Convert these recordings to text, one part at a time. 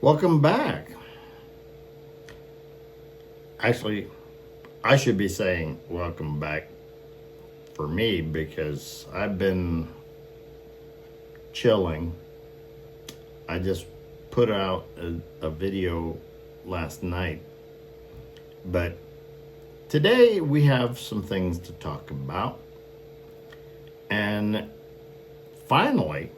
Welcome back. Actually, I should be saying welcome back for me because I've been chilling. I just put out a video last night, but today we have some things to talk about. And finally,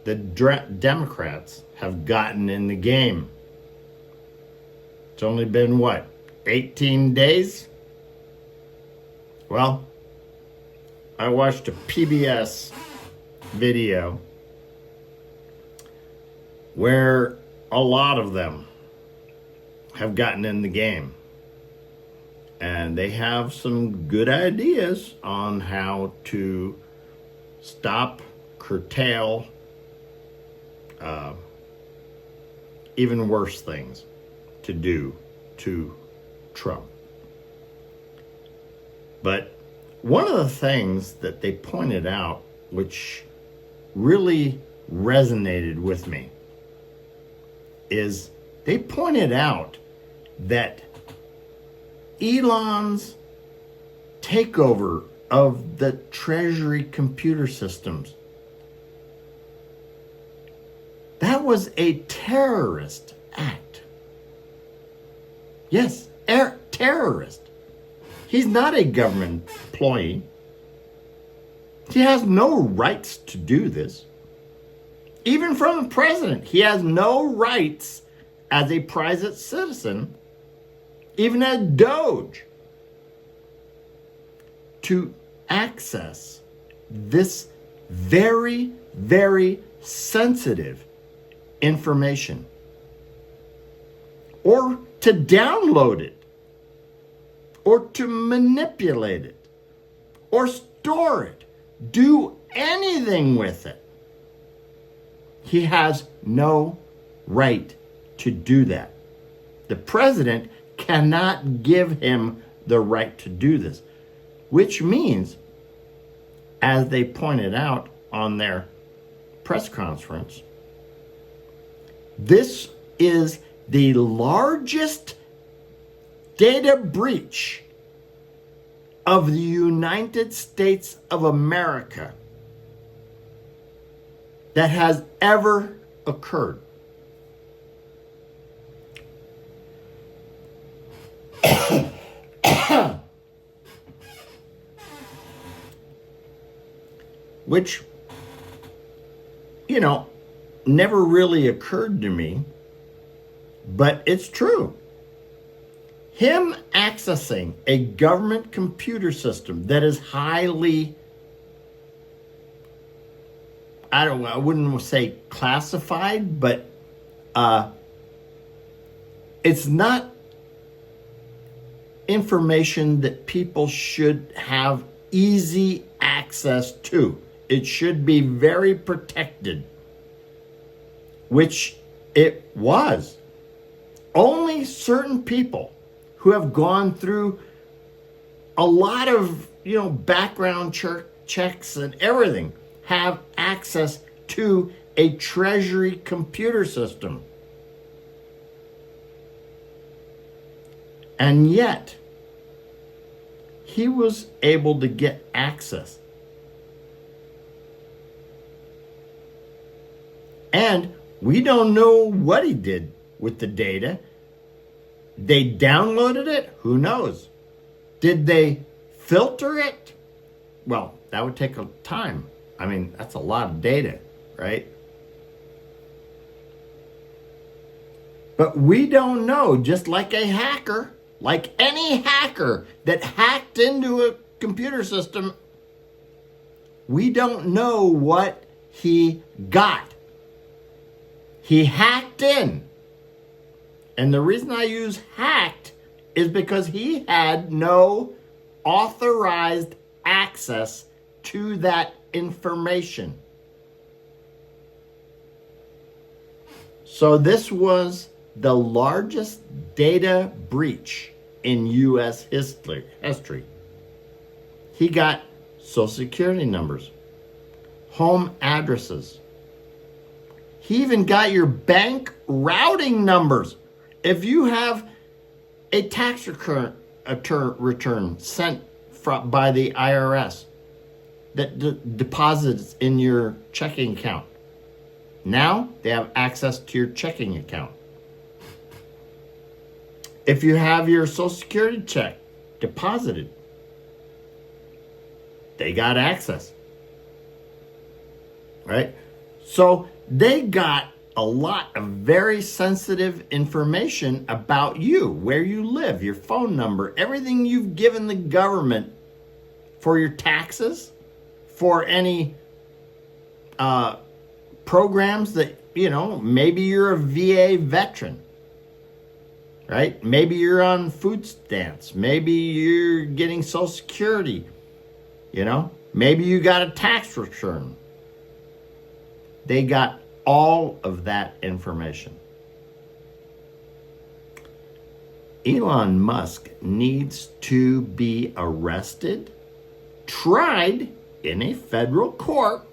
the Democrats have gotten in the game. It's only been, 18 days? Well, I watched a PBS video where a lot of them have gotten in the game. And they have some good ideas on how to stop, curtail, even worse things to do to Trump. But one of the things that they pointed out, which really resonated with me, is they pointed out that Elon's takeover of the Treasury computer systems, that was a terrorist act. Yes, terrorist. He's not a government employee. He has no rights to do this. Even from the president, he has no rights as a private citizen, even as Doge, to access this very, very sensitive information, or to download it, or to manipulate it, or store it, do anything with it. He has no right to do that. The president cannot give him the right to do this, which means, as they pointed out on their press conference, this is the largest data breach of the United States of America that has ever occurred. Which, never really occurred to me, but it's true. Him accessing a government computer system that is highly, I wouldn't say classified, but it's not information that people should have easy access to. It should be very protected, which it was. Only certain people who have gone through a lot of, background checks and everything have access to a Treasury computer system. And yet, he was able to get access. And we don't know what he did with the data. They downloaded it? Who knows? Did they filter it? Well, that would take a time. I mean, that's a lot of data, right? But we don't know, just like a hacker, like any hacker that hacked into a computer system, we don't know what he got. He hacked in. And the reason I use hacked is because he had no authorized access to that information. So this was the largest data breach in U.S. history. He got Social Security numbers, home addresses. He even got your bank routing numbers. If you have a tax return sent by the IRS that deposits in your checking account, now they have access to your checking account. If you have your Social Security check deposited, they got access. Right? So they got a lot of very sensitive information about you, where you live, your phone number, everything you've given the government for your taxes, for any programs that, maybe you're a VA veteran, right? Maybe you're on food stamps. Maybe you're getting Social Security, maybe you got a tax return. They got all of that information. Elon Musk needs to be arrested, tried in a federal court,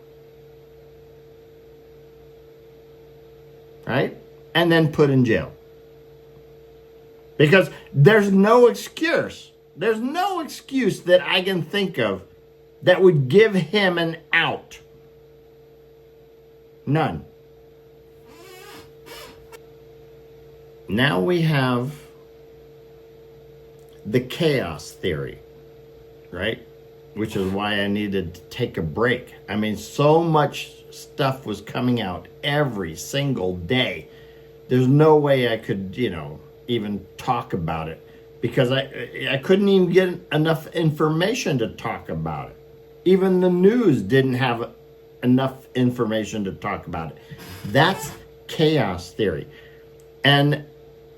right? And then put in jail. Because there's no excuse. There's no excuse that I can think of that would give him an out. None. Now we have the chaos theory, right? Which is why I needed to take a break. I mean, so much stuff was coming out every single day. There's no way I could, even talk about it because I couldn't even get enough information to talk about it. Even the news didn't have enough information to talk about it. That's chaos theory. And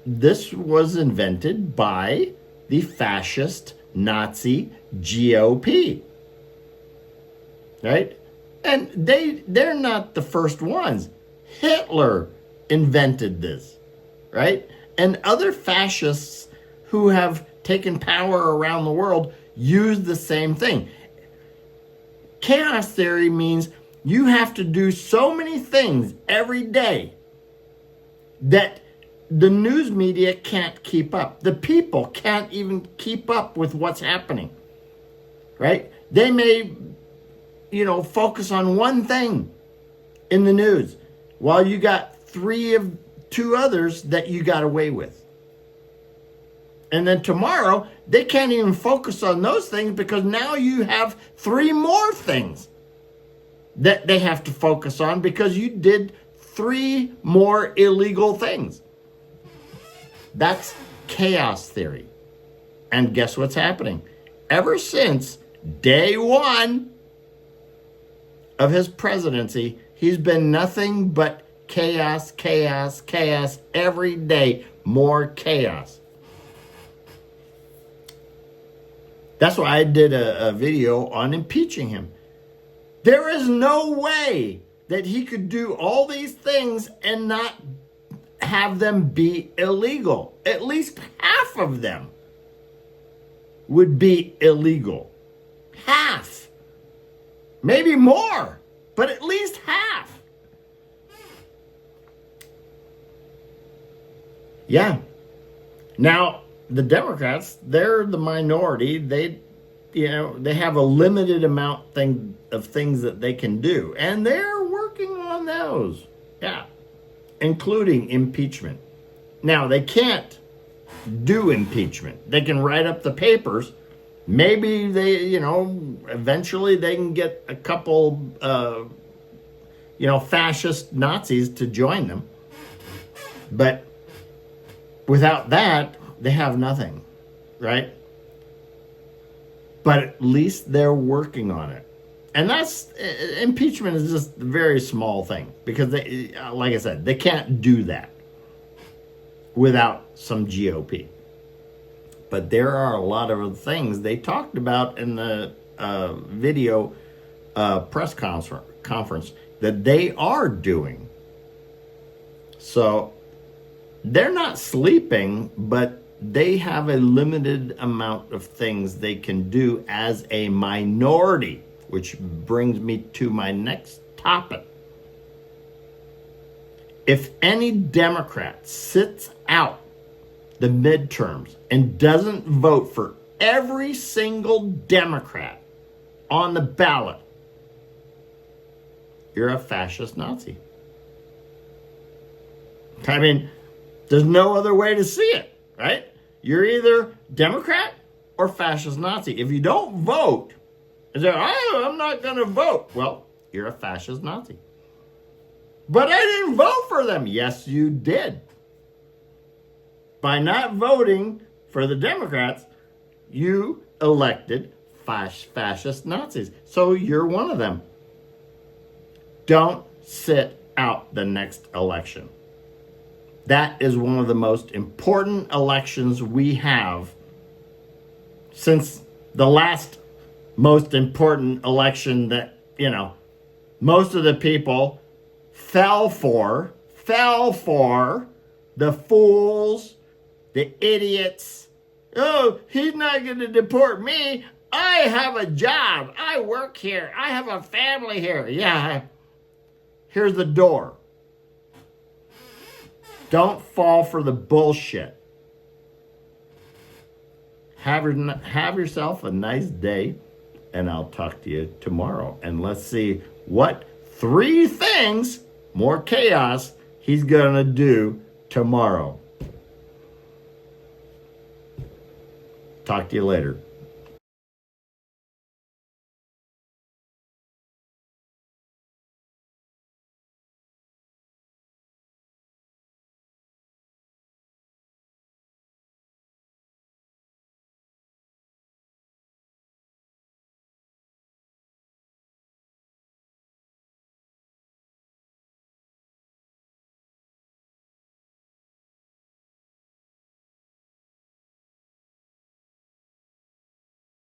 this was invented by the fascist Nazi GOP. Right? And they're not the first ones. Hitler invented this. Right? And other fascists who have taken power around the world use the same thing. Chaos theory means you have to do so many things every day that the news media can't keep up. The people can't even keep up with what's happening, right? They may, focus on one thing in the news while you got two others that you got away with. And then tomorrow, they can't even focus on those things because now you have 3 more things that they have to focus on because you did 3 more illegal things. That's chaos theory. And guess what's happening? Ever since day 1 of his presidency, he's been nothing but chaos, chaos, chaos. Every day, more chaos. That's why I did a video on impeaching him. There is no way that he could do all these things and not have them be illegal. At least half of them would be illegal. Half. Maybe more, but at least half. Yeah. Now, the Democrats, they're the minority. They have a limited amount of things that they can do. And they're working on those. Yeah. Including impeachment. Now, they can't do impeachment. They can write up the papers. Maybe they, eventually they can get a couple, fascist Nazis to join them. But without that, they have nothing, right? But at least they're working on it. And impeachment is just a very small thing because they, like I said, they can't do that without some GOP. But there are a lot of things they talked about in the video press conference that they are doing. So they're not sleeping, but they have a limited amount of things they can do as a minority, which brings me to my next topic. If any Democrat sits out the midterms and doesn't vote for every single Democrat on the ballot, you're a fascist Nazi. I mean, there's no other way to see it, right? You're either Democrat or fascist Nazi. If you don't vote, and say, oh, I'm not going to vote. Well, you're a fascist Nazi. But I didn't vote for them. Yes, you did. By not voting for the Democrats, you elected fascist Nazis. So you're one of them. Don't sit out the next election. That is one of the most important elections we have since the last most important election that, most of the people fell for the fools, the idiots. Oh, he's not going to deport me. I have a job. I work here. I have a family here. Yeah, here's the door. Don't fall for the bullshit. Have yourself a nice day, and I'll talk to you tomorrow. And let's see what 3 things, more chaos, he's going to do tomorrow. Talk to you later.